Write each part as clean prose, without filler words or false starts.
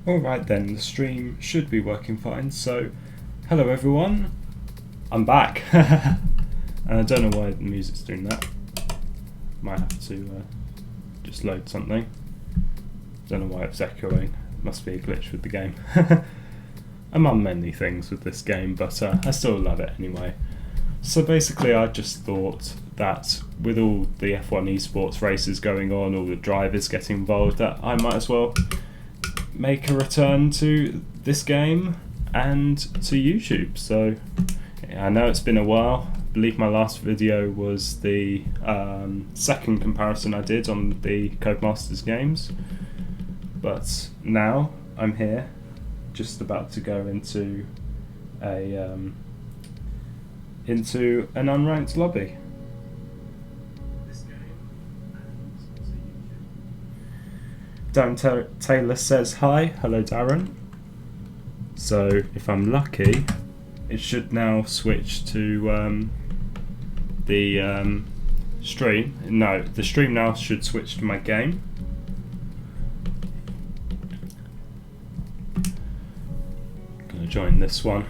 Alright then, the stream should be working fine, so hello everyone, I'm back. And I don't know why the music's doing that. Might have to just load something. Don't know why it's echoing, must be a glitch with the game. I'm on many things with this game, but I still love it anyway. So basically I just thought that with all the F1 esports races going on, all the drivers getting involved, that I might as well make a return to this game and to YouTube. So I know it's been a while. I believe my last video was the second comparison I did on the Codemasters games, but now I'm here just about to go into an unranked lobby. Darren Taylor says hi. Hello Darren. So if I'm lucky, it should now switch to the stream. No, the stream now should switch to my game. I'm gonna join this one.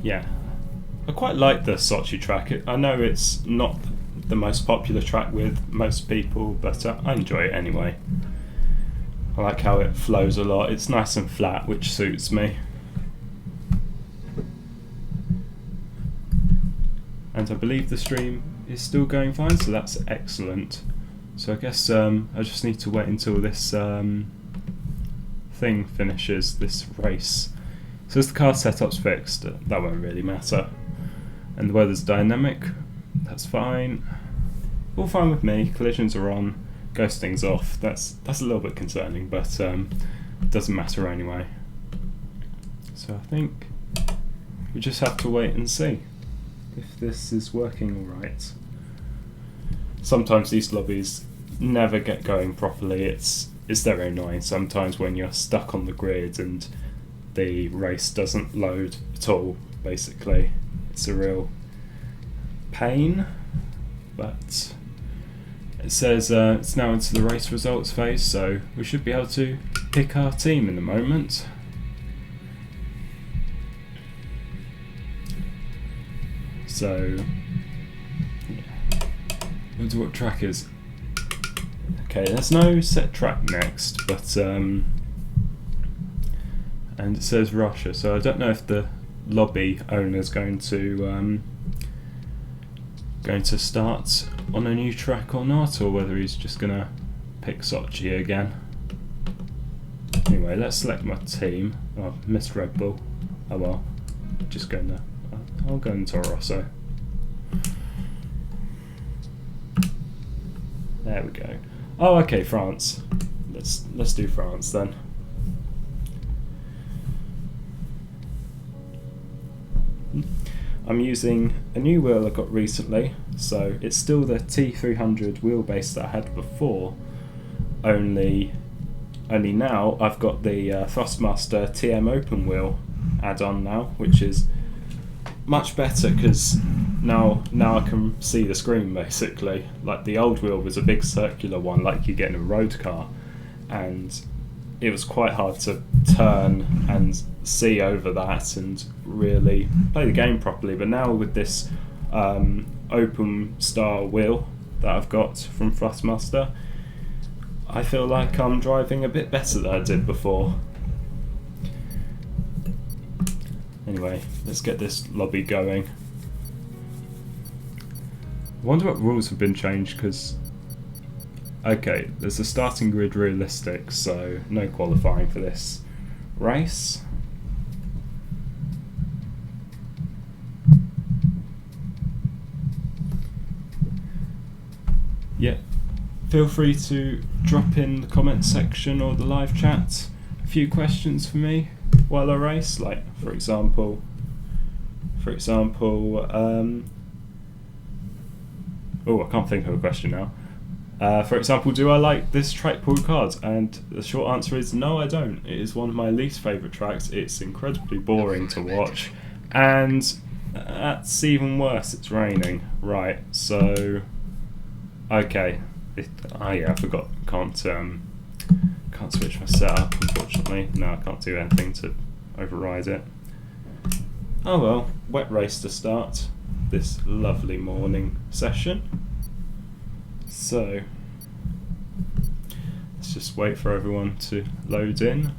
Yeah. I quite like the Sochi track. I know it's not the most popular track with most people, but I enjoy it anyway. I like how it flows a lot. It's nice and flat, which suits me. And I believe the stream is still going fine, so that's excellent. So I guess I just need to wait until this thing finishes, this race. So as the car setup's fixed, that won't really matter. And the weather's dynamic, that's fine. All fine with me, collisions are on, ghosting's off. That's a little bit concerning, but it doesn't matter anyway. So I think we just have to wait and see if this is working alright. Sometimes these lobbies never get going properly. It's very annoying sometimes when you're stuck on the grid and the race doesn't load at all, basically. It's a real pain, but it says it's now into the race results phase, so we should be able to pick our team in a moment. So, yeah. I wonder what track is. Okay, there's no set track next, but and it says Russia, so I don't know if the lobby owner's going to start on a new track or not, or whether he's just gonna pick Sochi again. Anyway, let's select my team. Oh, missed Red Bull. Oh well, just going to. I'll go into Rosso. There we go. Oh, okay, France. Let's do France then. I'm using a new wheel I got recently, so it's still the T300 wheelbase that I had before, only now I've got the Thrustmaster TM open wheel add-on now, which is much better because now I can see the screen basically. Like the old wheel was a big circular one like you get in a road car, and it was quite hard to turn and see over that and really play the game properly. But now with this open style wheel that I've got from Thrustmaster, I feel like I'm driving a bit better than I did before. Anyway, let's get this lobby going. I wonder what rules have been changed, because okay, there's a starting grid realistic, so no qualifying for this race. Yeah, feel free to drop in the comment section or the live chat a few questions for me while I race, like for example, oh, I can't think of a question now. For example, do I like this track pulled cards? And the short answer is no, I don't. It is one of my least favourite tracks. It's incredibly boring to watch, and that's even worse. It's raining. Right, so Okay. Yeah, I forgot. Can't switch my setup, unfortunately. No, I can't do anything to override it. Oh well, wet race to start this lovely morning session. So, let's just wait for everyone to load in.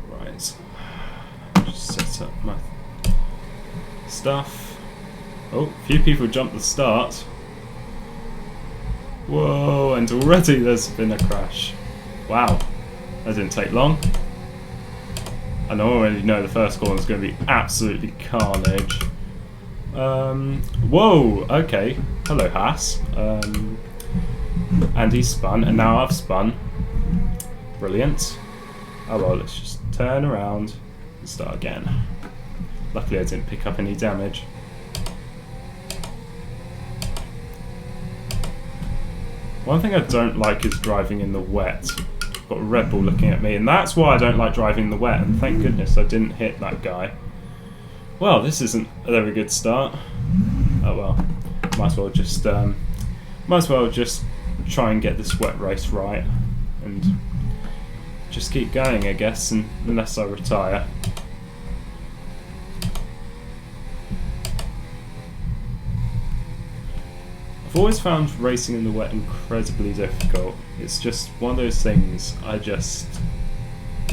Right, just set up my stuff. Oh, a few people jumped the start. Whoa, and already there's been a crash. Wow, that didn't take long. And I already know the first corner is going to be absolutely carnage. Whoa, okay. Hello, Haas. And he spun, and now I've spun. Brilliant. Oh well, let's just turn around and start again. Luckily I didn't pick up any damage. One thing I don't like is driving in the wet. Got a Red Bull looking at me, and that's why I don't like driving in the wet, and thank goodness I didn't hit that guy. Well, this isn't a very good start. Oh well, might as well just try and get this wet race right, and just keep going, I guess, unless I retire. I've always found racing in the wet incredibly difficult. It's just one of those things I just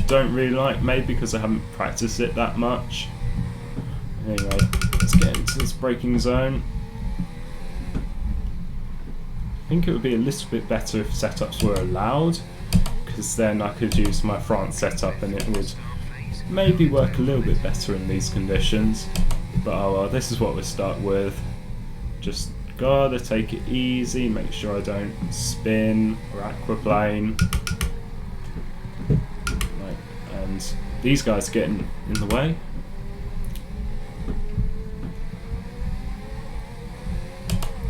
don't really like, maybe because I haven't practiced it that much. Anyway, let's get into this braking zone. I think it would be a little bit better if setups were allowed, because then I could use my front setup and it would maybe work a little bit better in these conditions. But oh well, this is what we start with. Just gotta take it easy, make sure I don't spin or aquaplane. Right, and these guys are getting in the way.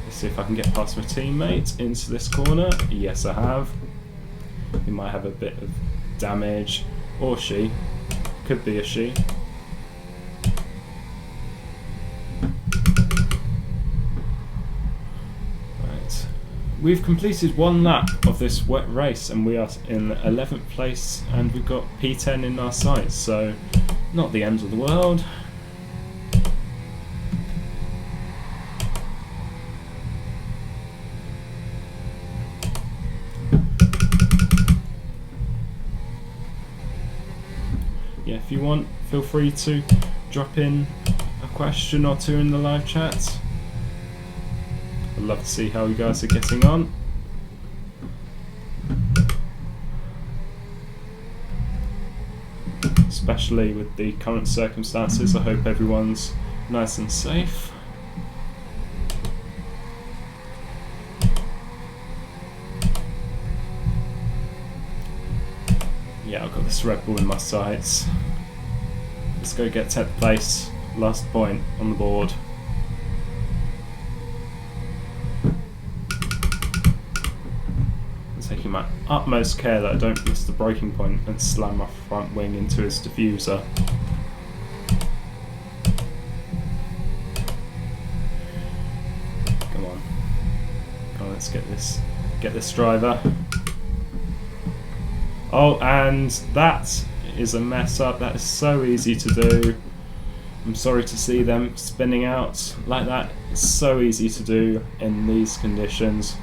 Let's see if I can get past my teammate into this corner. Yes, I have. He might have a bit of damage, or she. Could be a she. We've completed one lap of this wet race and we are in 11th place and we've got P10 in our sights, so not the end of the world. Yeah, if you want, feel free to drop in a question or two in the live chat. I'd love to see how you guys are getting on. Especially with the current circumstances, I hope everyone's nice and safe. Yeah, I've got this Red Bull in my sights. Let's go get 10th place, last point on the board. Taking my utmost care that I don't miss the braking point and slam my front wing into his diffuser. Come on, let's get this driver. Oh, and that is a mess up. That is so easy to do. I'm sorry to see them spinning out like that. It's so easy to do in these conditions.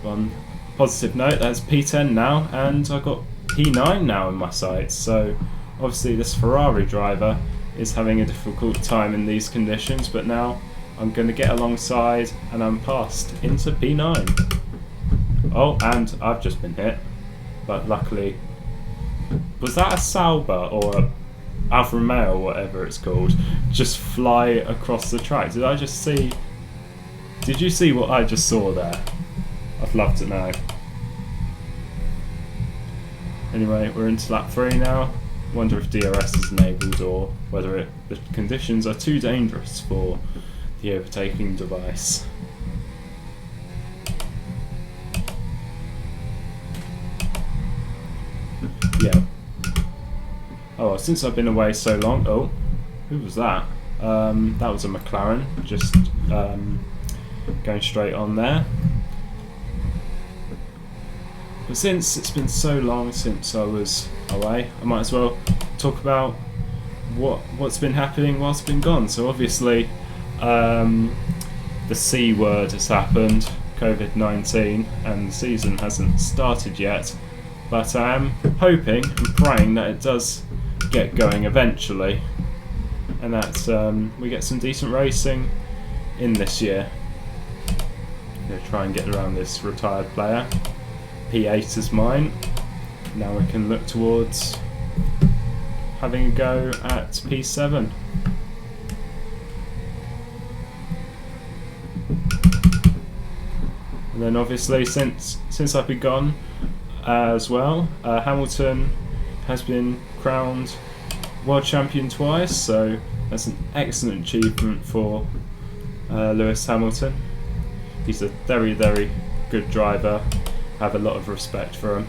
On positive note, that's P10 now, and I've got P9 now in my sights, so obviously this Ferrari driver is having a difficult time in these conditions, but now I'm going to get alongside and I'm passed into P9. Oh, and I've just been hit, but luckily... Was that a Sauber or a Alfa Romeo or whatever it's called just fly across the track? Did I just see... Did you see what I just saw there? I'd love to know. Anyway, we're into lap 3 now. Wonder if DRS is enabled or whether the conditions are too dangerous for the overtaking device. Yeah. Oh, well, since I've been away so long... Oh, who was that? That was a McLaren, just going straight on there. But since it's been so long since I was away, I might as well talk about what's been happening whilst I've been gone. So obviously the C word has happened, COVID-19, and the season hasn't started yet, but I am hoping and praying that it does get going eventually, and that we get some decent racing in this year. I'm going to try and get around this retired player. P8 is mine. Now we can look towards having a go at P7. And then obviously since I've been gone as well, Hamilton has been crowned world champion twice, so that's an excellent achievement for Lewis Hamilton. He's a very, very good driver. I have a lot of respect for him,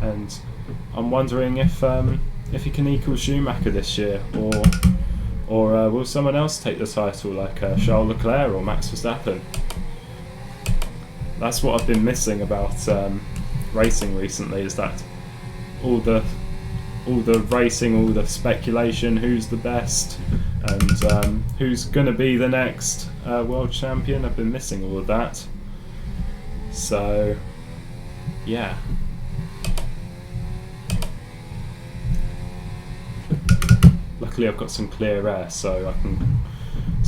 and I'm wondering if he can equal Schumacher this year, or will someone else take the title, like Charles Leclerc or Max Verstappen? That's what I've been missing about racing recently, is that all the racing, all the speculation, who's the best, and who's going to be the next world champion. I've been missing all of that. So, yeah. Luckily, I've got some clear air, so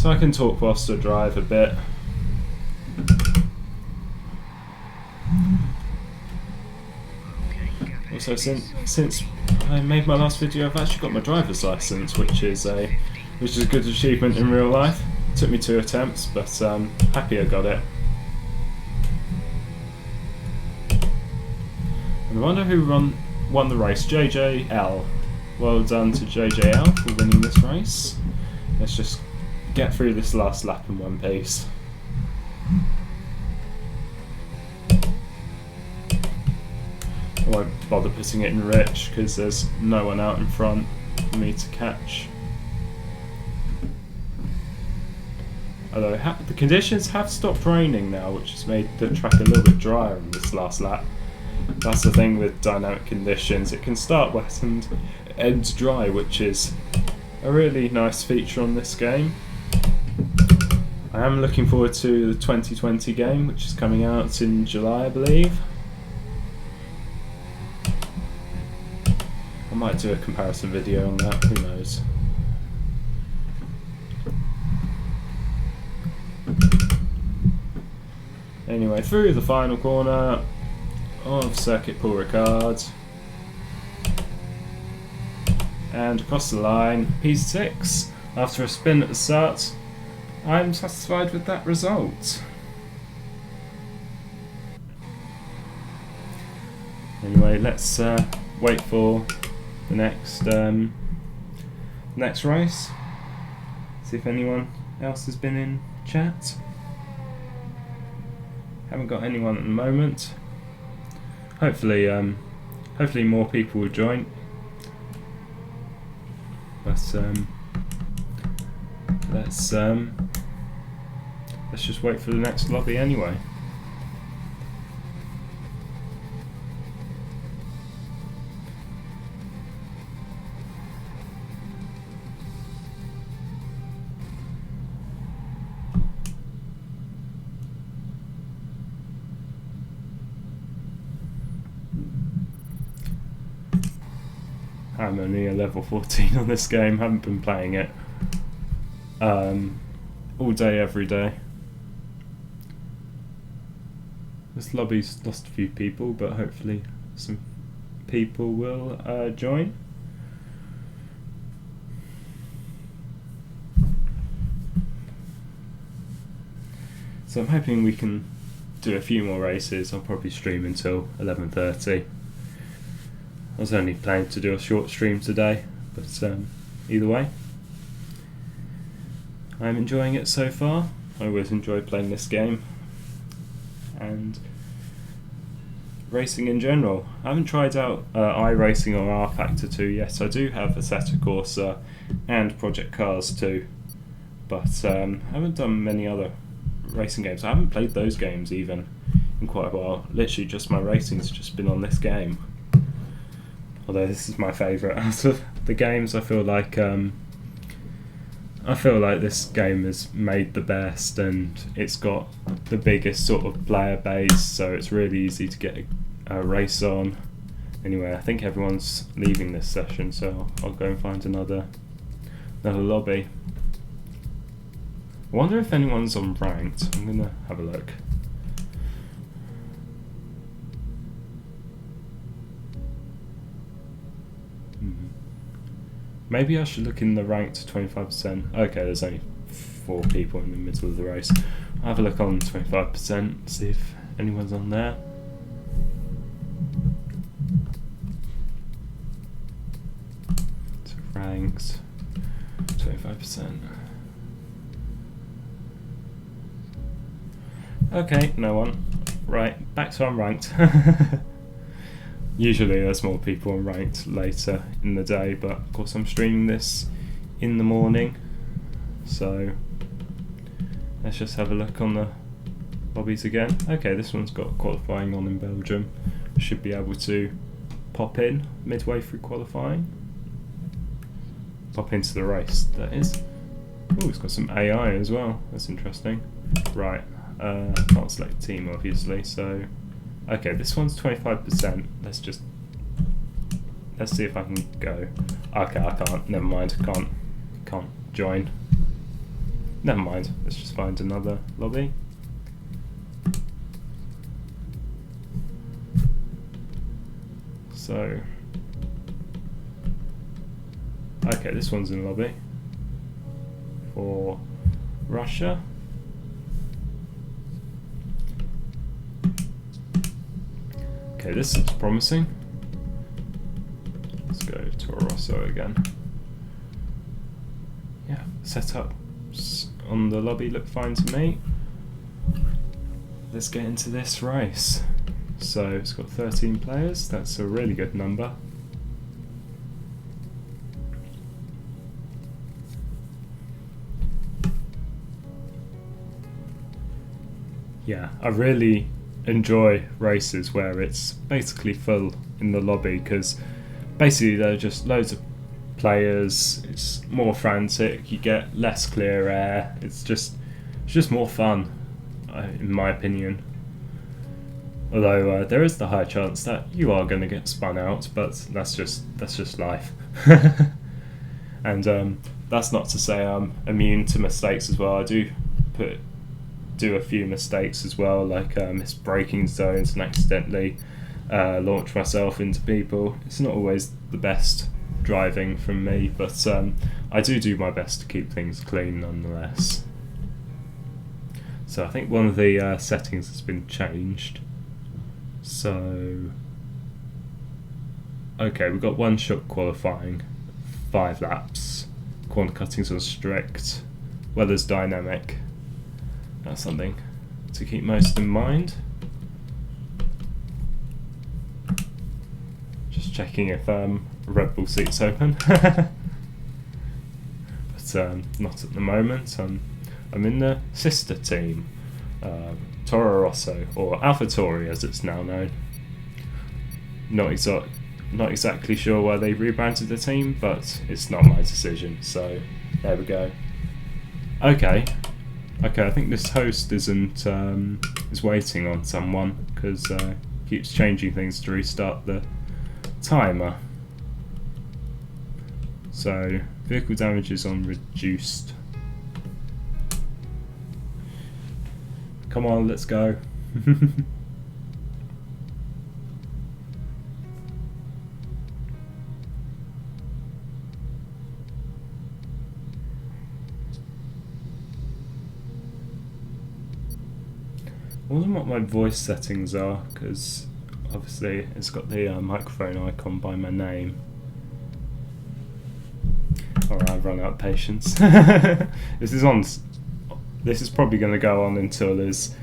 I can talk whilst I drive a bit. Also, since I made my last video, I've actually got my driver's license, which is a good achievement in real life. It took me 2 attempts, but happy I got it. And I wonder who won the race. JJL. Well done to JJL for winning this race. Let's just get through this last lap in one piece. I won't bother putting it in rich because there's no one out in front for me to catch. Although the conditions have stopped raining now, which has made the track a little bit drier in this last lap. That's the thing with dynamic conditions, it can start wet and end dry, which is a really nice feature on this game. I am looking forward to the 2020 game, which is coming out in July, I believe. I might do a comparison video on that, who knows. Anyway, through the final corner of Circuit Paul Ricard, and across the line, P6. After a spin at the start, I'm satisfied with that result. Anyway, let's wait for the next race. See if anyone else has been in chat. Haven't got anyone at the moment. Hopefully more people will join. But let's just wait for the next lobby anyway. I'm only a level 14 on this game, haven't been playing it all day, every day. This lobby's lost a few people, but hopefully some people will join. So I'm hoping we can do a few more races. I'll probably stream until 11:30. I was only planning to do a short stream today, but either way, I'm enjoying it so far. I always enjoy playing this game, and racing in general. I haven't tried out iRacing or R Factor 2 yet. I do have Assetto Corsa and Project Cars 2, but I haven't done many other racing games. I haven't played those games even in quite a while. Literally just my racing's just been on this game. Although this is my favourite out of the games. I feel like this game is made the best, and it's got the biggest sort of player base, so it's really easy to get a race on. Anyway, I think everyone's leaving this session, so I'll go and find another lobby. I wonder if anyone's on ranked. I'm gonna have a look. Maybe I should look in the ranked 25%. Okay, there's only 4 people in the middle of the race. I'll have a look on 25%, see if anyone's on there. So ranked 25%. Okay, no one. Right, back to unranked. Usually there's more people on ranked later in the day, but of course I'm streaming this in the morning, so let's just have a look on the lobbies again. Okay, this one's got qualifying on in Belgium. Should be able to pop in midway through qualifying. Pop into the race, that is. Oh, it's got some AI as well, that's interesting. Right, can't select team obviously, so okay, this one's 25%. Let's see if I can go. Okay, I can't. Never mind. Can't join. Never mind. Let's just find another lobby. So, okay, this one's in lobby for Russia. Okay, this looks promising. Let's go to Rosso again. Yeah, setups on the lobby look fine to me. Let's get into this race. So it's got 13 players, that's a really good number. Yeah, I really enjoy races where it's basically full in the lobby, because basically there are just loads of players, it's more frantic, you get less clear air, it's just more fun, in my opinion. Although there is the high chance that you are going to get spun out, but that's just life. And that's not to say I'm immune to mistakes as well. I do a few mistakes as well, like miss braking zones and accidentally launch myself into people. It's not always the best driving from me, but I do my best to keep things clean nonetheless. So I think one of the settings has been changed. So okay, we've got one shot qualifying, 5 laps, corner cutting's on strict, weather's dynamic. That's something to keep most in mind. Just checking if Red Bull seat's open. But not at the moment. I'm in the sister team, Toro Rosso, or AlphaTauri as it's now known. Not exactly sure why they rebranded the team, but it's not my decision, so there we go. Okay, I think this host is waiting on someone, because keeps changing things to restart the timer. So vehicle damage is on reduced. Come on, let's go. I wonder what my voice settings are, because obviously it's got the microphone icon by my name. Alright, I've run out of patience. This is probably going to go on until his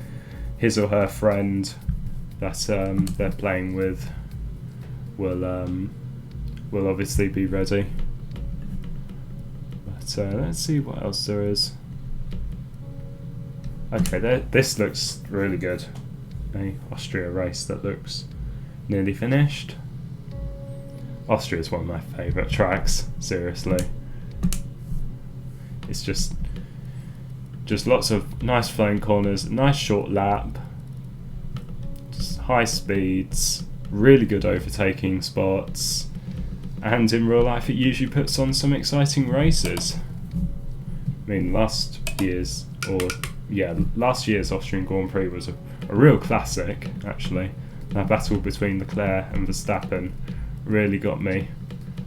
or her friend that they're playing with will obviously be ready. But let's see what else there is. Okay, this looks really good. A Austria race that looks nearly finished. Austria is one of my favourite tracks, seriously. It's just lots of nice flowing corners, nice short lap, just high speeds, really good overtaking spots, and in real life it usually puts on some exciting races. I mean, last year's Austrian Grand Prix was a real classic, actually. That battle between Leclerc and Verstappen really got me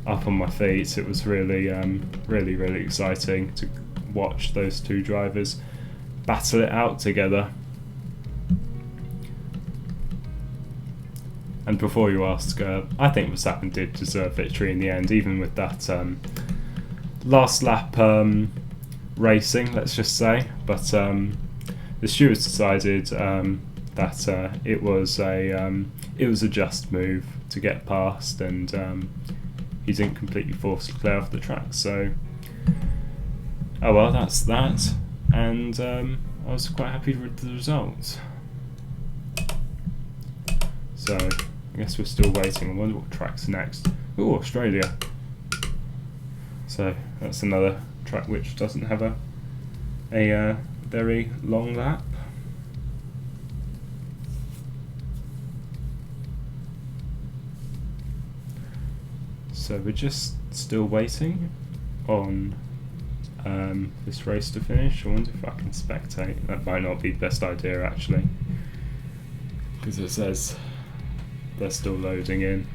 up on my feet. It was really, really exciting to watch those two drivers battle it out together. And before you ask, I think Verstappen did deserve victory in the end, even with that last lap racing, let's just say. But the stewards decided that it was a just move to get past, and he didn't completely force Leclerc off the track. So, oh well, that's that. And I was quite happy with the result. So I guess we're still waiting. I wonder what track's next. Ooh, Australia. So that's another track which doesn't have a very long lap. So we're just still waiting on this race to finish. I wonder if I can spectate. That might not be the best idea, actually, because it says they're still loading in.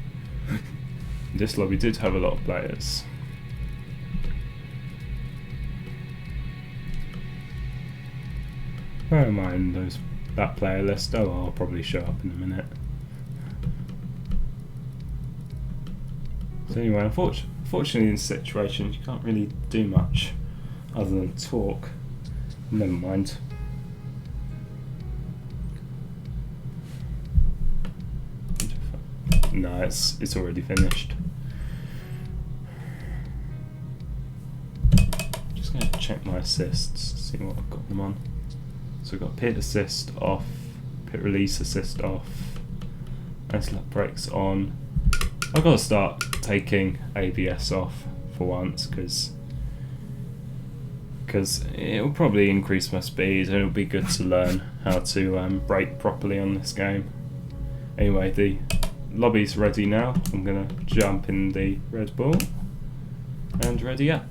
This lobby did have a lot of players. Where am I in that player list? Oh, I'll probably show up in a minute. So anyway, unfortunately in this situation you can't really do much other than talk. Never mind. No, it's already finished. Just going to check my assists, see what I've got them on. So I've got pit assist off, pit release assist off, anti-lock brakes on. I've got to start taking ABS off for once, because it'll probably increase my speed and it'll be good to learn how to brake properly on this game. Anyway, the lobby's ready now. I'm going to jump in the Red Bull and ready up.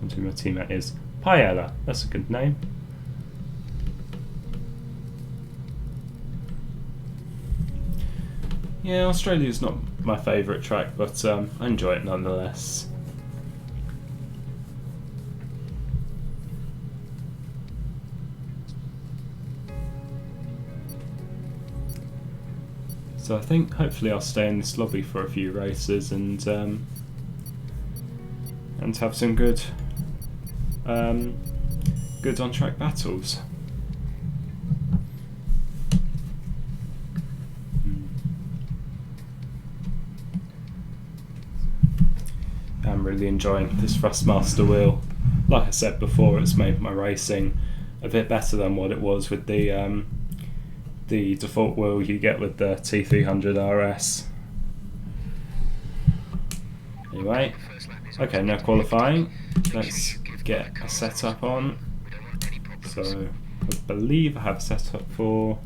And who my teammate is. Paella, that's a good name. Yeah, Australia's not my favourite track, but I enjoy it nonetheless. So I think hopefully I'll stay in this lobby for a few races and have some good on-track battles. I'm really enjoying this Thrustmaster wheel. Like I said before, it's made my racing a bit better than what it was with the default wheel you get with the T300 RS. Anyway, okay, now qualifying. Let's get a setup on. So I believe I have a setup for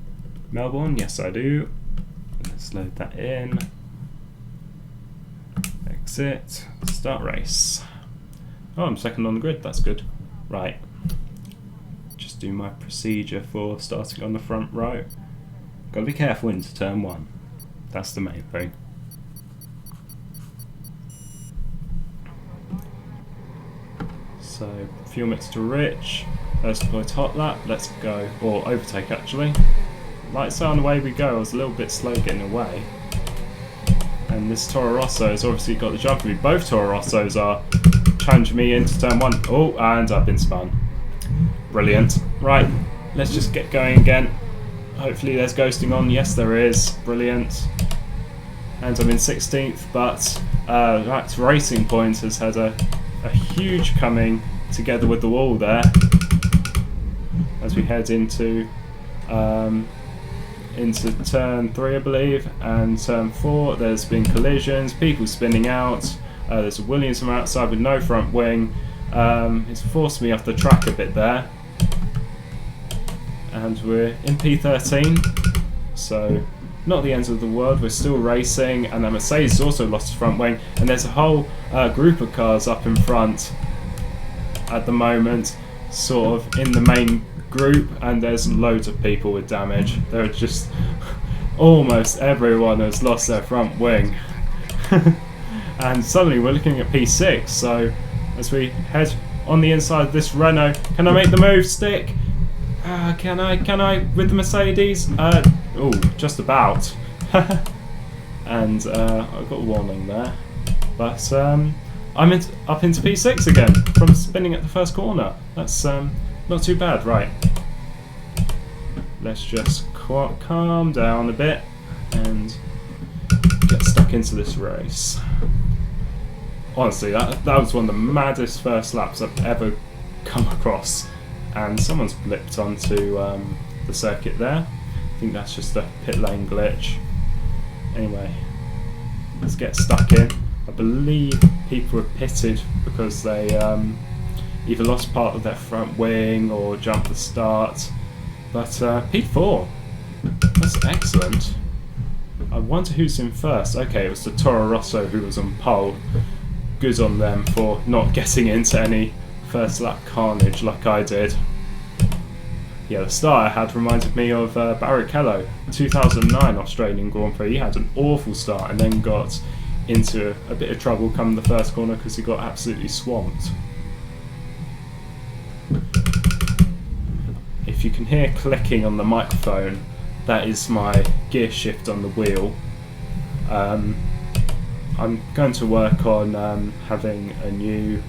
Melbourne. Yes, I do. Let's load that in. Exit. Start race. Oh, I'm second on the grid. That's good. Right. Just do my procedure for starting on the front row. Gotta be careful into turn one. That's the main thing. So, fuel mix to rich. Let's deploy top lap. Let's go. Or overtake, actually. Lights on, away we go. I was a little bit slow getting away. And this Toro Rosso has obviously got the jump for me. Both Toro Rossos are challenging me into turn one. Oh, and I've been spun. Brilliant. Right. let's just get going again. Hopefully there's ghosting on. Yes, there is. Brilliant. And I'm in 16th, but that Racing Point has had a huge coming together with the wall there as we head into turn 3, I believe, and turn 4. There's been collisions, people spinning out. There's a Williams from outside with no front wing. It's forced me off the track a bit there. And we're in P13, so not the end of the world. We're still racing, and the Mercedes also lost its front wing, and there's a whole group of cars up in front at the moment, sort of in the main group, and there's loads of people with damage. There are just almost everyone has lost their front wing. And suddenly we're looking at P6, so as we head on the inside of this Renault, can I make the move stick? Can I with the Mercedes? Oh, just about. And I got a warning there, but I'm up into P6 again from spinning at the first corner. That's not too bad, right? Let's just calm down a bit and get stuck into this race. Honestly, that was one of the maddest first laps I've ever come across. And someone's blipped onto the circuit there. I think that's just a pit lane glitch. Anyway, let's get stuck in. I believe people were pitted because they either lost part of their front wing or jumped the start. But P4, that's excellent. I wonder who's in first. Okay, it was the Toro Rosso who was on pole. Good on them for not getting into any first lap carnage like I did. Yeah, the start I had reminded me of Barrichello, 2009 Australian Grand Prix. He had an awful start and then got into a bit of trouble come the first corner because he got absolutely swamped. If you can hear clicking on the microphone, that is my gear shift on the wheel. I'm going to work on having a new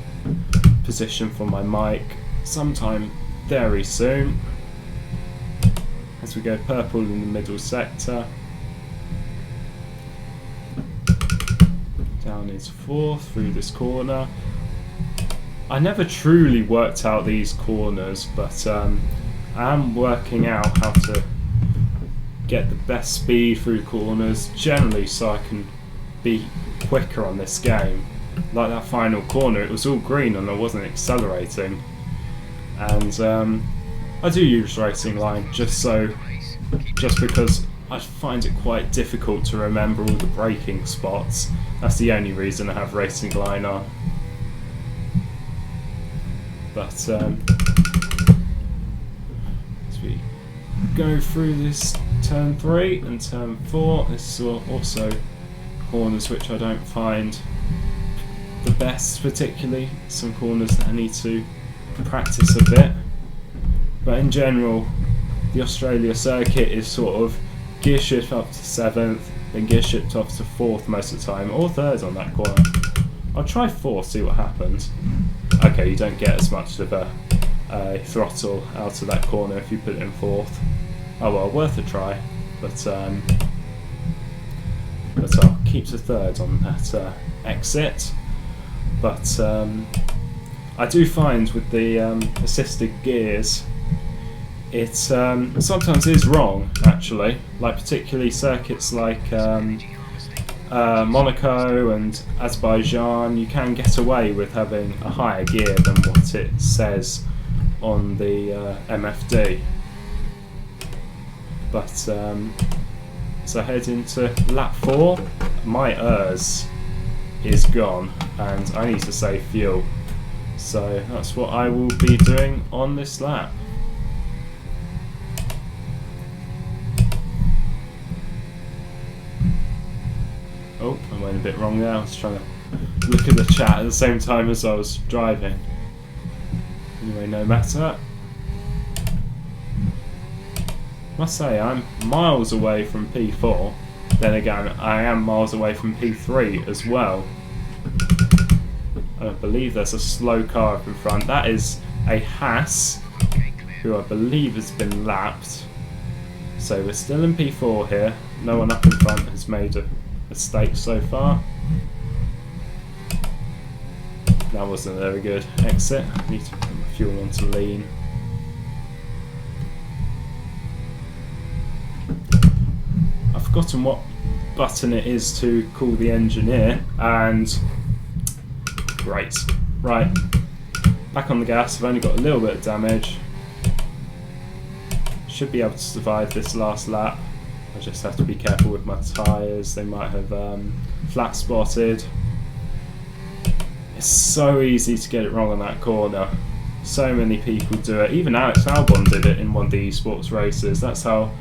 position for my mic sometime very soon. As we go purple in the middle sector. Down is 4th through this corner. I never truly worked out these corners, but I am working out how to get the best speed through corners generally so I can be quicker on this game. Like that final corner, it was all green and I wasn't accelerating. And I do use Racing Line just because I find it quite difficult to remember all the braking spots. That's the only reason I have Racing Line on. But as we go through this turn 3 and turn 4, this is also corners which I don't find the best, particularly some corners that I need to practice a bit. But in general, the Australia circuit is sort of gear shift up to 7th, then gear shift off to 4th most of the time, or 3rd on that corner. I'll try 4th, see what happens. Okay, you don't get as much of a throttle out of that corner if you put it in 4th. Oh well, worth a try. But I'll keep to 3rd on that exit. But I do find with the assisted gears, it sometimes is wrong actually. Like particularly circuits like Monaco and Azerbaijan, you can get away with having a higher gear than what it says on the MFD. But so I head into lap 4. My ERS is gone and I need to save fuel. So that's what I will be doing on this lap. Oh, I went a bit wrong there. I was trying to look at the chat at the same time as I was driving. Anyway, no matter. Must say, I'm miles away from P4. Then again, I am miles away from P3 as well. I believe there's a slow car up in front. That is a Haas. who I believe has been lapped. So we're still in P4 here. No one up in front has made a mistake so far. That wasn't a very good exit. I need to put my fuel onto lean. I've forgotten what button it is to call the engineer, and great. Right, back on the gas. I've only got a little bit of damage. Should be able to survive this last lap. I just have to be careful with my tyres. They might have flat spotted. It's so easy to get it wrong on that corner. So many people do it. Even Alex Albon did it in one of the esports races. That's how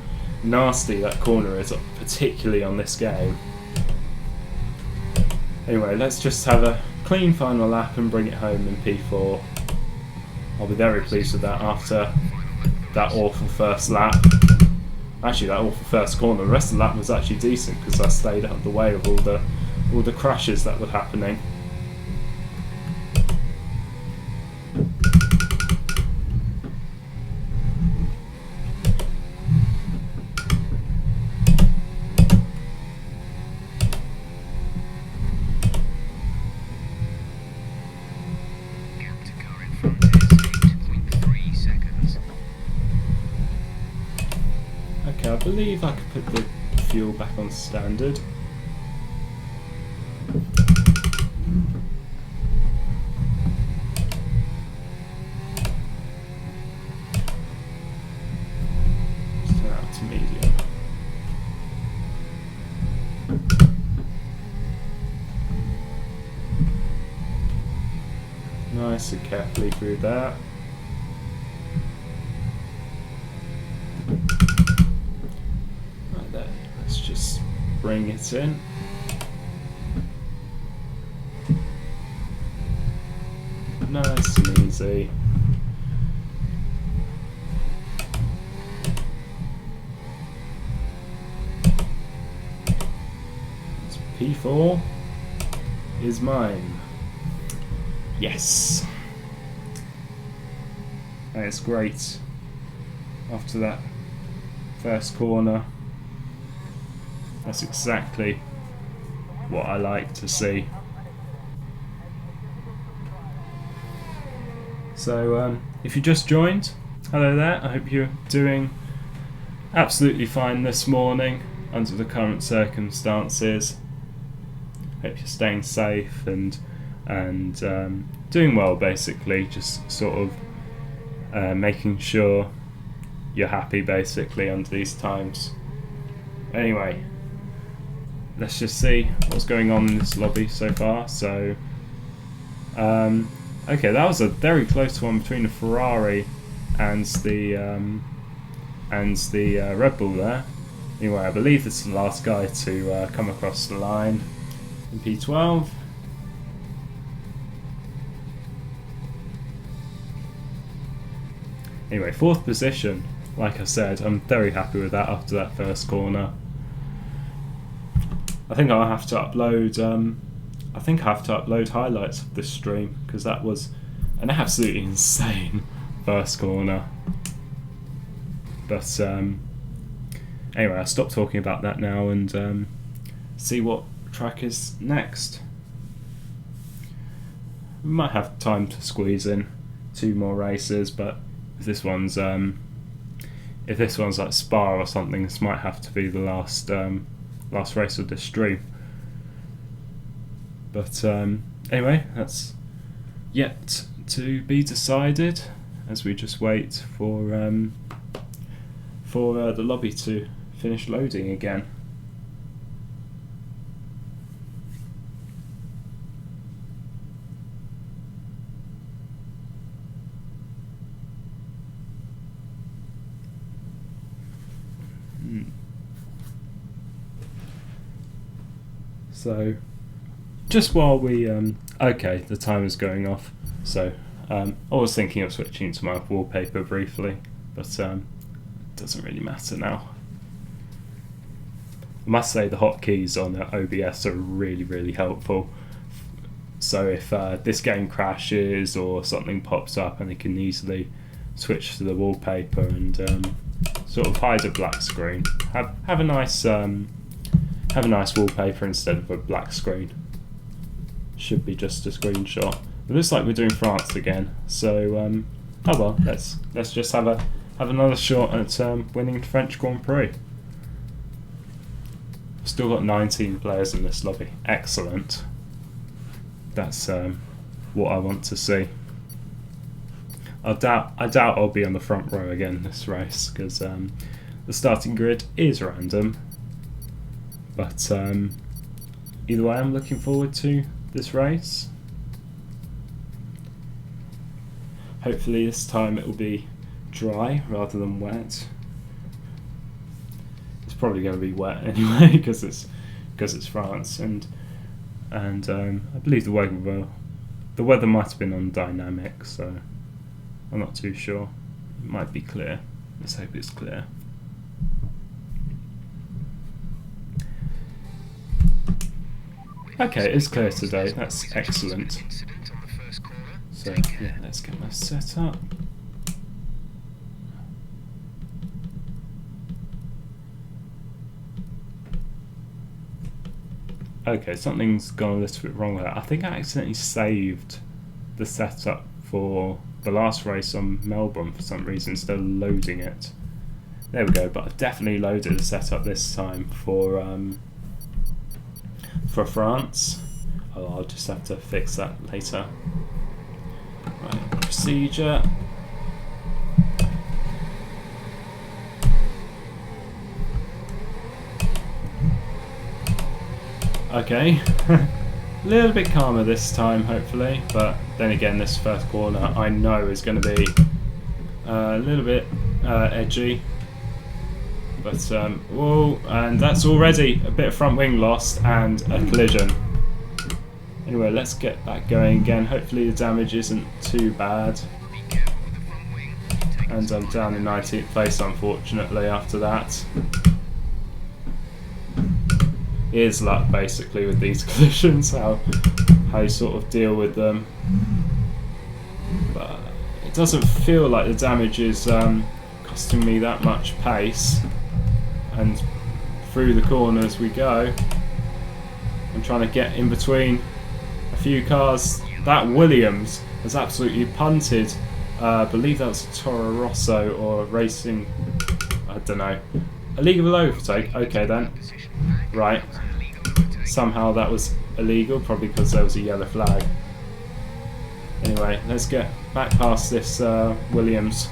nasty that corner is, particularly on this game. Anyway, let's just have a clean final lap and bring it home in P4. I'll be very pleased with that after that awful first lap. Actually, that awful first corner. The rest of the lap was actually decent because I stayed out of the way of all the crashes that were happening. Okay, I believe I could put the fuel back on standard. Turn out to medium. Nice and carefully through that. Let's just bring it in. Nice and easy. P4 is mine. Yes. And it's great after that first corner. That's exactly what I like to see. So if you just joined, hello there. I hope you're doing absolutely fine this morning under the current circumstances. Hope you're staying safe and doing well, basically. Just sort of making sure you're happy, basically, under these times. Anyway, let's just see what's going on in this lobby so far. So, okay, that was a very close one between the Ferrari and the Red Bull there. Anyway, I believe this is the last guy to come across the line in P12. Anyway, 4th position. Like I said, I'm very happy with that after that first corner. I think I'll have to upload. I think I have to upload highlights of this stream because that was an absolutely insane first corner. But anyway, I'll stop talking about that now and see what track is next. We might have time to squeeze in 2 more races, but if this one's like Spa or something, this might have to be the last race of this stream. But anyway, that's yet to be decided as we just wait for the lobby to finish loading again. So, just while we okay, the timer's going off. So, I was thinking of switching to my wallpaper briefly, but it doesn't really matter now. I must say the hotkeys on OBS are really, really helpful. So if this game crashes or something pops up, and I can easily switch to the wallpaper and sort of hide a black screen. Have a nice wallpaper instead of a black screen. Should be just a screenshot. It looks like we're doing France again, so oh well. Let's just have another shot at winning the French Grand Prix. Still got 19 players in this lobby. Excellent. That's what I want to see. I doubt I'll be on the front row again this race because the starting grid is random. But either way, I'm looking forward to this race. Hopefully this time it will be dry rather than wet. It's probably going to be wet anyway because it's France and I believe the weather might have been on dynamic, so I'm not too sure. It might be clear. Let's hope it's clear. Okay, it's clear today. That's excellent. So yeah, let's get my setup. Okay, something's gone a little bit wrong with that. I think I accidentally saved the setup for the last race on Melbourne for some reason instead of loading it. There we go, but I've definitely loaded the setup this time for France. Oh, I'll just have to fix that later. Right, procedure. Okay, a little bit calmer this time hopefully, but then again this first corner I know is going to be a little bit edgy. But whoa, and that's already a bit of front wing lost and a collision. Anyway, let's get that going again. Hopefully the damage isn't too bad. And I'm down in 19th place unfortunately after that. Here's luck basically with these collisions, how you sort of deal with them. But it doesn't feel like the damage is costing me that much pace. And through the corners we go. I'm trying to get in between a few cars. That Williams has absolutely punted. I believe that was a Toro Rosso or a racing, I don't know. Illegal overtake? Okay then. Right. Somehow that was illegal, probably because there was a yellow flag. Anyway, let's get back past this Williams.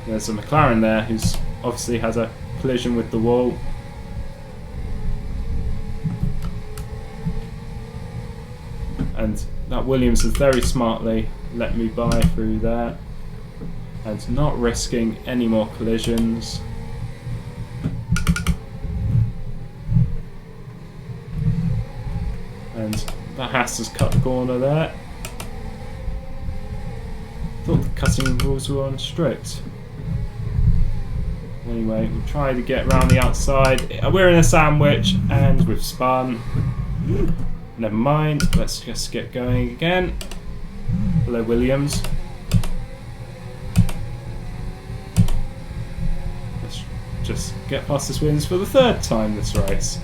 There's a McLaren there who's obviously had a collision with the wall. And that Williams has very smartly let me by through there and not risking any more collisions. And that Haas has cut the corner there. Thought the cutting rules were on strict. Anyway, we'll try to get around the outside. We're in a sandwich and we've spun. Never mind, let's just get going again. Hello Williams. Let's just get past this Williams for the third time this race.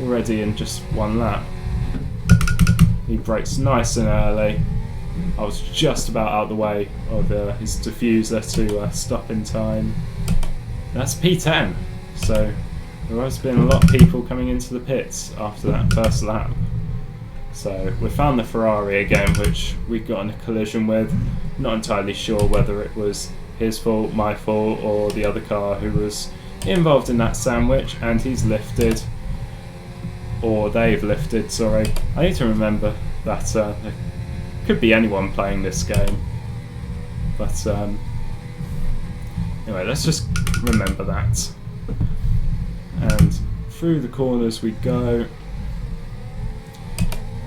Already in just one lap. He brakes nice and early. I was just about out the way of his diffuser to stop in time. That's P10, so there has been a lot of people coming into the pits after that first lap. So we found the Ferrari again, which we got in a collision with. Not entirely sure whether it was his fault, my fault, or the other car who was involved in that sandwich, and he's lifted. Or they've lifted, sorry. I need to remember that it could be anyone playing this game. But anyway, let's just remember that. And through the corners we go.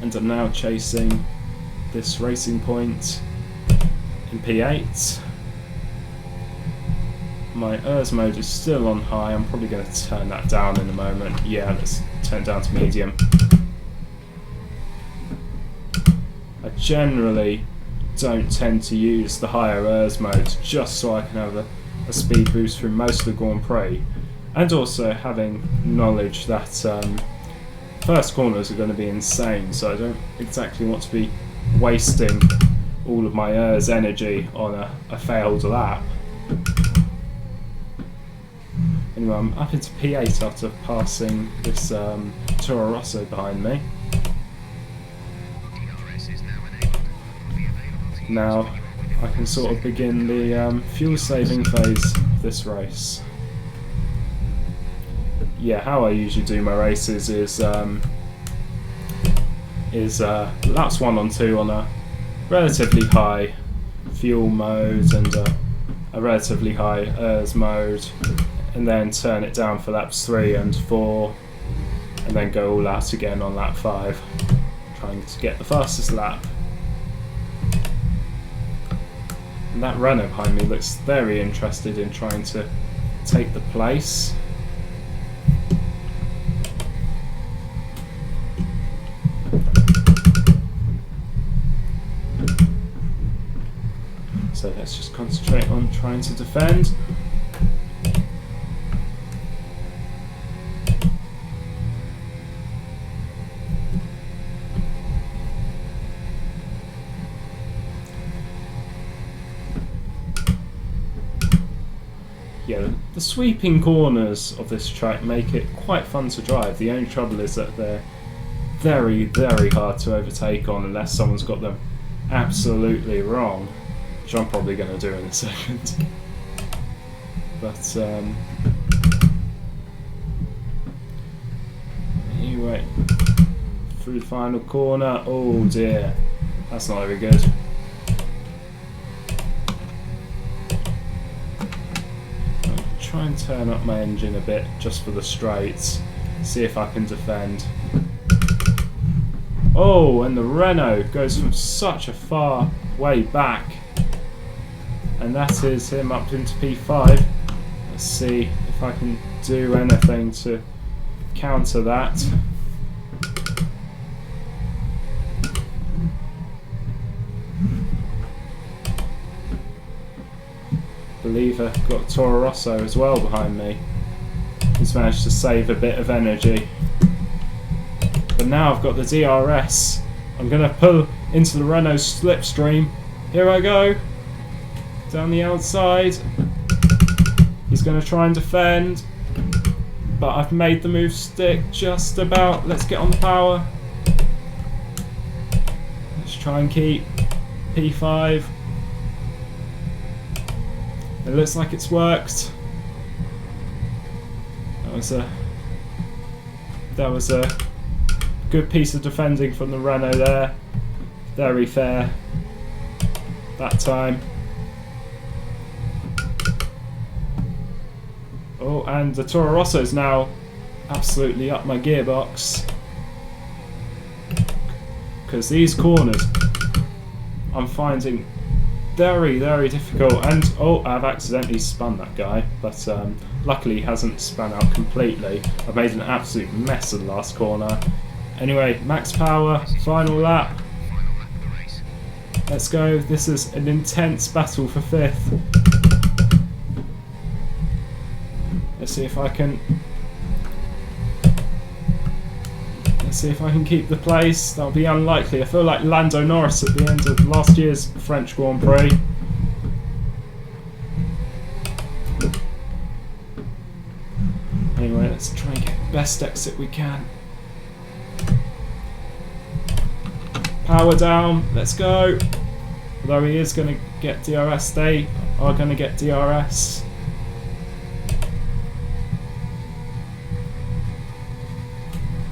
And I'm now chasing this racing point in P8. My ERS mode is still on high. I'm probably going to turn that down in a moment. Yeah, let's turn it down to medium. I generally don't tend to use the higher ERS modes just so I can have a speed boost through most of the Grand Prix, and also having knowledge that first corners are going to be insane, so I don't exactly want to be wasting all of my ERS energy on a failed lap. Anyway, I'm up into P8 after passing this Toro Rosso behind me. Now I can sort of begin the fuel saving phase of this race. Yeah, how I usually do my races is laps 1 and 2 on a relatively high fuel mode and a relatively high ERS mode, and then turn it down for laps 3 and 4, and then go all out again on lap 5, trying to get the fastest lap. And that runner behind me looks very interested in trying to take the place. So let's just concentrate on trying to defend. Yeah, the sweeping corners of this track make it quite fun to drive. The only trouble is that they're very, very hard to overtake on unless someone's got them absolutely wrong, which I'm probably going to do in a second. But anyway, through the final corner. Oh dear, that's not very good. Try and turn up my engine a bit just for the straights, see if I can defend. Oh, and the Renault goes from such a far way back, and that is him up into P5. Let's see if I can do anything to counter that. I believe I've got Toro Rosso as well behind me. He's managed to save a bit of energy. But now I've got the DRS. I'm going to pull into the Renault slipstream. Here I go. Down the outside. He's going to try and defend. But I've made the move stick just about. Let's get on the power. Let's try and keep P5. It looks like it's worked. That was a good piece of defending from the Renault there. Very fair that time. Oh, and the Toro Rosso is now absolutely up my gearbox, because these corners I'm finding very, very difficult. And oh, I've accidentally spun that guy, but luckily he hasn't spun out completely. I've made an absolute mess of the last corner. Anyway, max power, final lap. Let's go. This is an intense battle for 5th. Let's see if I can keep the place. That'll be unlikely. I feel like Lando Norris at the end of last year's French Grand Prix. Anyway, let's try and get the best exit we can. Power down, let's go. Although he is going to get DRS, they are going to get DRS.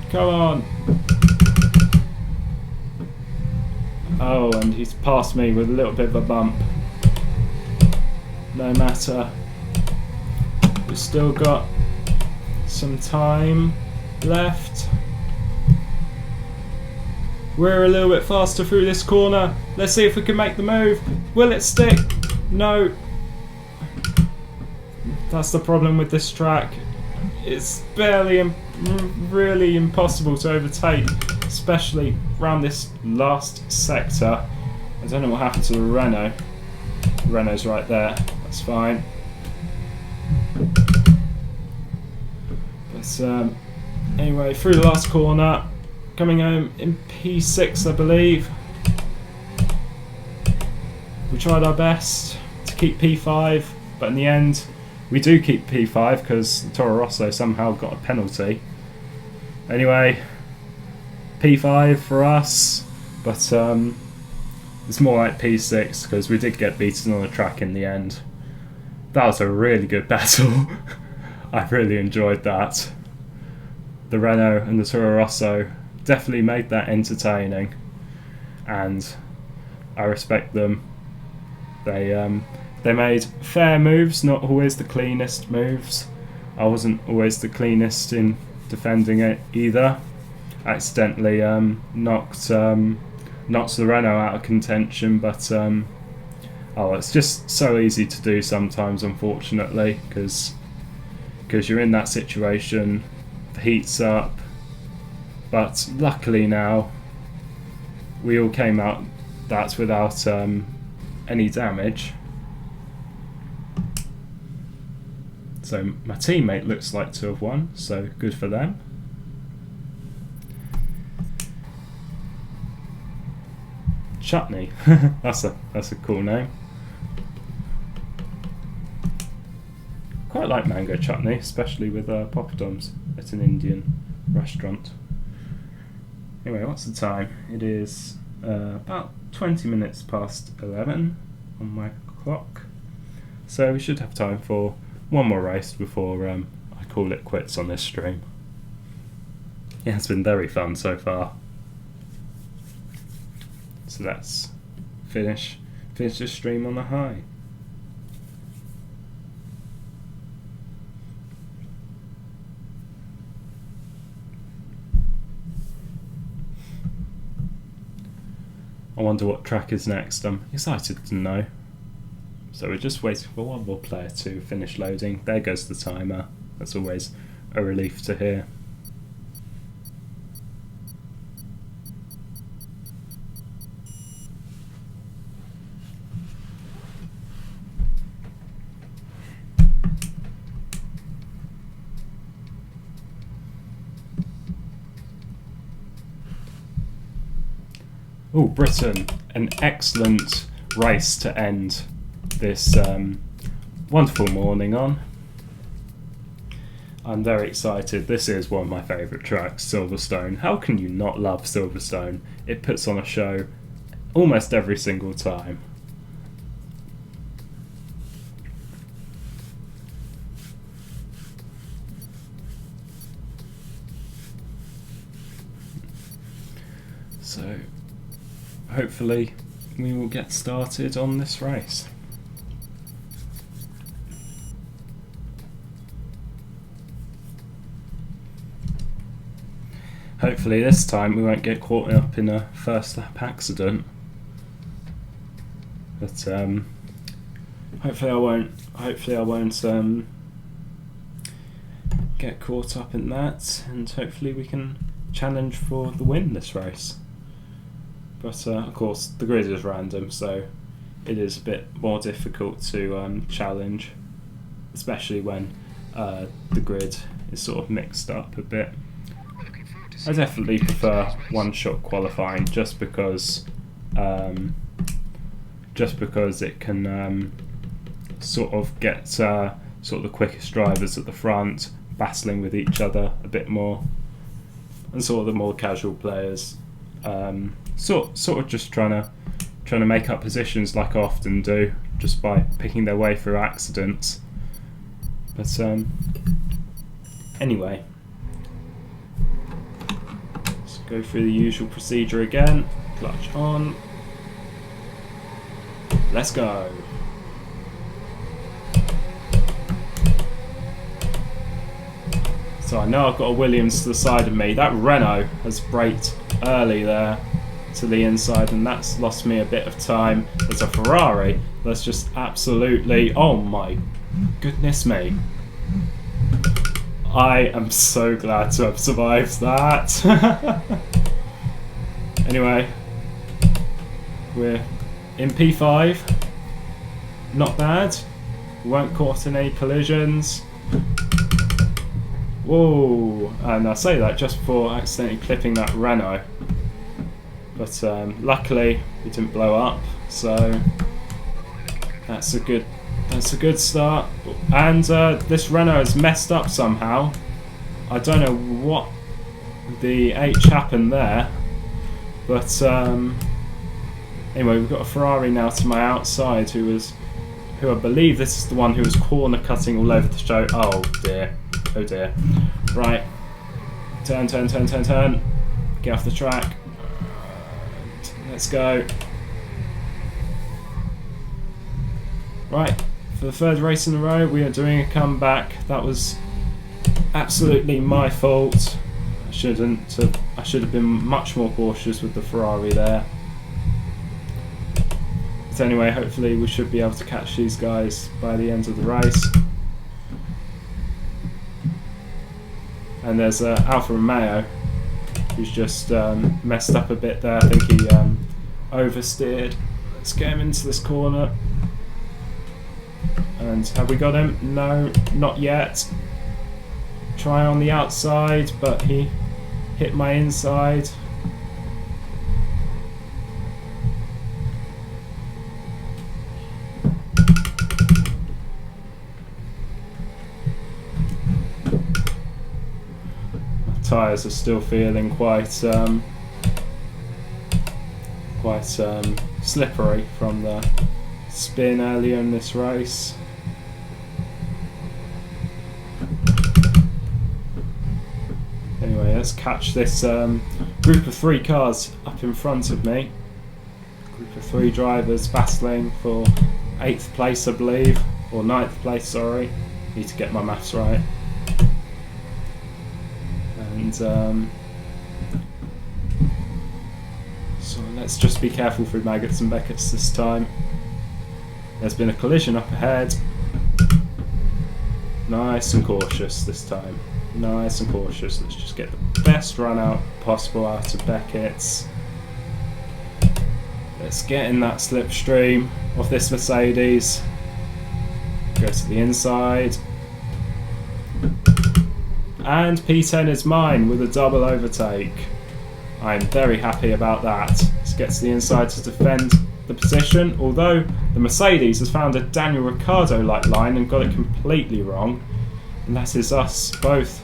Come on. Oh, and he's passed me with a little bit of a bump. No matter. We've still got some time left. We're a little bit faster through this corner. Let's see if we can make the move. Will it stick? No. That's the problem with this track. It's barely really impossible to overtake, especially around this last sector. I don't know what happened to the Renault. Renault's right there. That's fine. But anyway, through the last corner, coming home in P6, I believe. We tried our best to keep P5, but in the end, we do keep P5 because Toro Rosso somehow got a penalty. Anyway, P5 for us, but it's more like P6 because we did get beaten on the track in the end. That was a really good battle. I really enjoyed that. The Renault and the Toro Rosso definitely made that entertaining, and I respect them. They made fair moves, not always the cleanest moves. I wasn't always the cleanest in defending it either. Accidentally knocked the Renault out of contention, but it's just so easy to do sometimes, unfortunately, because you're in that situation, the heat's up. But luckily now, we all came out that without any damage. So my teammate looks like to have won, so good for them. Chutney, that's a cool name. Quite like mango chutney, especially with poppadoms at an Indian restaurant. Anyway, what's the time? It is about 20 minutes past 11 on my clock. So we should have time for one more race before I call it quits on this stream. It has been very fun so far. So let's finish this stream on a high. I wonder what track is next. I'm excited to know. So we're just waiting for one more player to finish loading. There goes the timer. That's always a relief to hear. Oh, Britain, an excellent race to end this wonderful morning on. I'm very excited. This is one of my favourite tracks, Silverstone. How can you not love Silverstone? It puts on a show almost every single time. So hopefully we will get started on this race. Hopefully this time we won't get caught up in a first lap accident. But hopefully I won't get caught up in that, and hopefully we can challenge for the win this race. But of course the grid is random, so it is a bit more difficult to challenge, especially when the grid is sort of mixed up a bit. I definitely prefer one-shot qualifying just because it can sort of get sort of the quickest drivers at the front battling with each other a bit more, and sort of the more casual players sort of just trying to make up positions like I often do, just by picking their way through accidents. But anyway, let's go through the usual procedure again. Clutch on. Let's go. So I know I've got a Williams to the side of me. That Renault has braked early there to the inside, and that's lost me a bit of time. There's a Ferrari that's just absolutely, oh my goodness me. I am so glad to have survived that. Anyway, we're in P5, not bad. We weren't caught in any collisions. Whoa! And I say that just before accidentally clipping that Renault. But luckily we didn't blow up, so that's a good start. And this Renault is messed up somehow. I don't know what the H happened there, but anyway, we've got a Ferrari now to my outside who I believe this is the one who was corner cutting all over the show. Oh dear, oh dear. Right, turn, get off the track. Let's go. Right, for the third race in a row, we are doing a comeback. That was absolutely my fault. I should have been much more cautious with the Ferrari there. But anyway, hopefully we should be able to catch these guys by the end of the race. And there's Alfa Romeo, who's just messed up a bit there. I think he oversteered. Let's get him into this corner. And have we got him? No, not yet. Try on the outside, but he hit my inside. My tyres are still feeling quite slippery from the spin earlier in this race. Anyway, let's catch this group of 3 cars up in front of me. Group of 3 drivers battling for 8th place, I believe, or 9th place, sorry. Need to get my maths right. And so let's just be careful through maggots and beckets this time. There's been a collision up ahead. Nice and cautious this time. Nice and cautious. Let's just get the best run out possible out of Beckett's. Let's get in that slipstream of this Mercedes. Go to the inside. And P10 is mine with a double overtake. I'm very happy about that. Let's get to the inside to defend the position. Although the Mercedes has found a Daniel Ricciardo-like line and got it completely wrong. And that is us both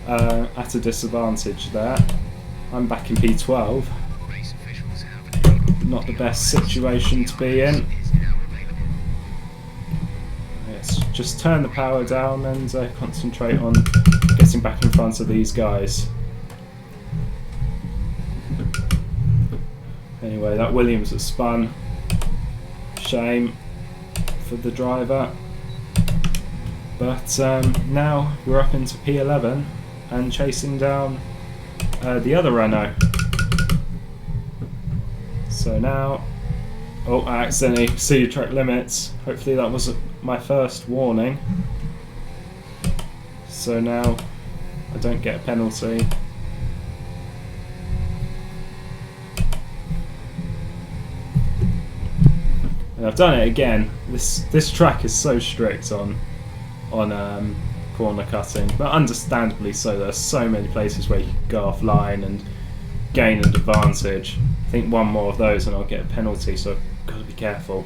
at a disadvantage there. I'm back in P12. Not the best situation to be in. Let's just turn the power down and concentrate on getting back in front of these guys. Anyway, that Williams has spun. Shame for the driver. But now we're up into P11 and chasing down the other Renault. So now, oh, I accidentally exceeded track limits. Hopefully that was my first warning. So now I don't get a penalty. And I've done it again. This track is so strict on corner cutting, but understandably so. There's so many places where you can go offline and gain an advantage. I think one more of those and I'll get a penalty, so I've got to be careful.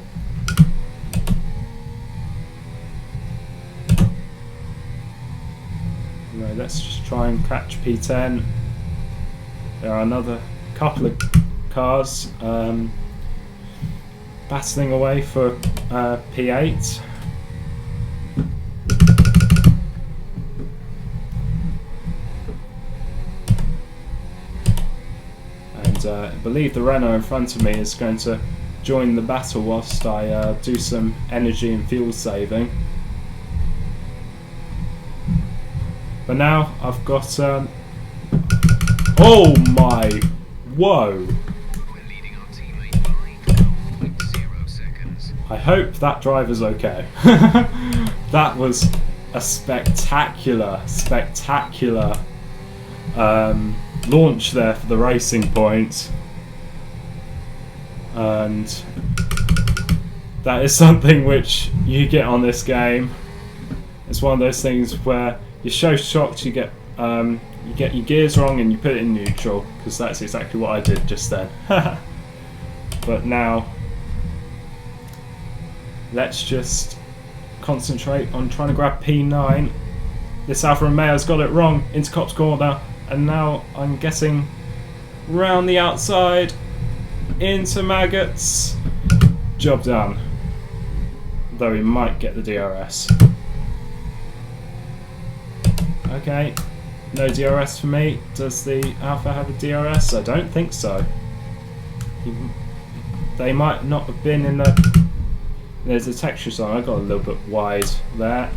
Anyway, let's just try and catch P10. There are another couple of cars battling away for P8. I believe the Renault in front of me is going to join the battle whilst I do some energy and fuel saving. But now I've got... oh my... Whoa! I hope that driver's okay. That was a spectacular launch there for the Racing Point, and that is something which you get on this game. It's one of those things where you're so shocked you get your gears wrong and you put it in neutral, because that's exactly what I did just then. But now let's just concentrate on trying to grab P9. This Alfa Romeo's got it wrong into Cop's corner, and now I'm getting round the outside into Maggots. Job done. Though he might get the DRS. Okay, no DRS for me. Does the Alpha have a DRS? I don't think so. They might not have been in the... There's a texture zone. I got a little bit wide there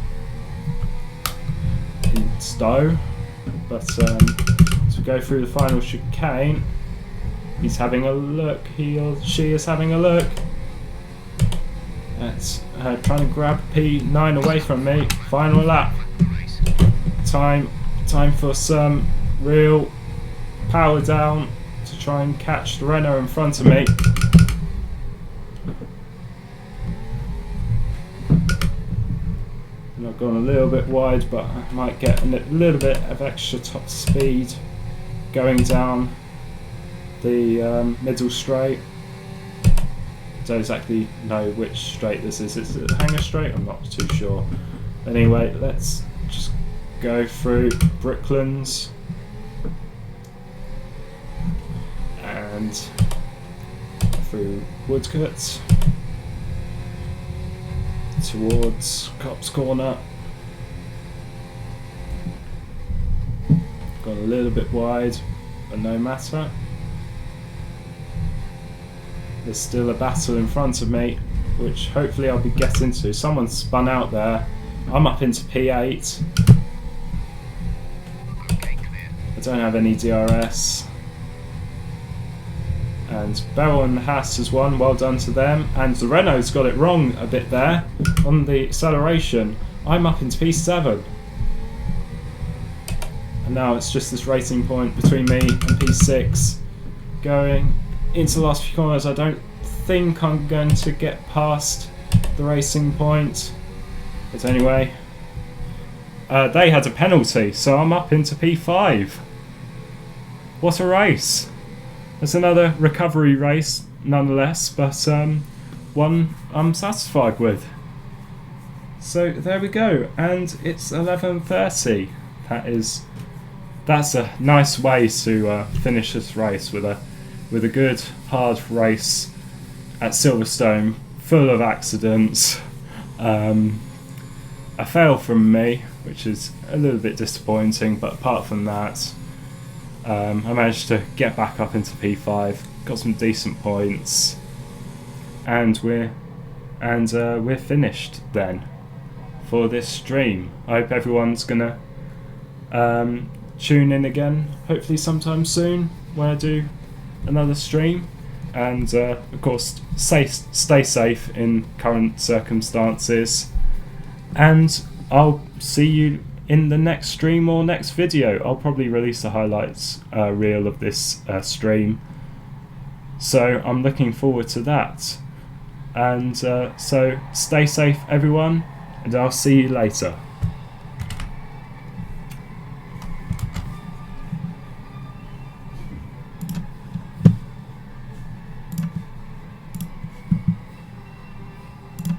in Stowe, but as we go through the final chicane, he's having a look. He or she is having a look. That's trying to grab P9 away from me. Final lap. Time for some real power down to try and catch the Renault in front of me. I've gone a little bit wide, but I might get a little bit of extra top speed going down the middle straight. Don't exactly know which straight this is. Is it Hanger Straight? I'm not too sure. Anyway, let's just go through Brooklands and through Woodcote towards Cop's Corner. Gone a little bit wide, but no matter. There's still a battle in front of me, which hopefully I'll be getting to. Someone spun out there. I'm up into P8. I don't have any DRS. And Beryl and Haas has won, well done to them. And the Renault's got it wrong a bit there on the acceleration. I'm up into P7. And now it's just this racing point between me and P6. Going into the last few corners, I don't think I'm going to get past the racing point. But anyway, they had a penalty, so I'm up into P5. What a race! It's another recovery race, nonetheless, but one I'm satisfied with. So there we go, and it's 11:30. That's a nice way to finish this race with a good hard race at Silverstone, full of accidents. A fail from me, which is a little bit disappointing, but apart from that, I managed to get back up into P5, got some decent points, and we're finished then for this stream. I hope everyone's gonna tune in again, hopefully sometime soon when I do another stream, and of course stay safe in current circumstances, and I'll see you in the next stream or next video. I'll probably release a highlights reel of this stream, so I'm looking forward to that. And so stay safe everyone, and I'll see you later.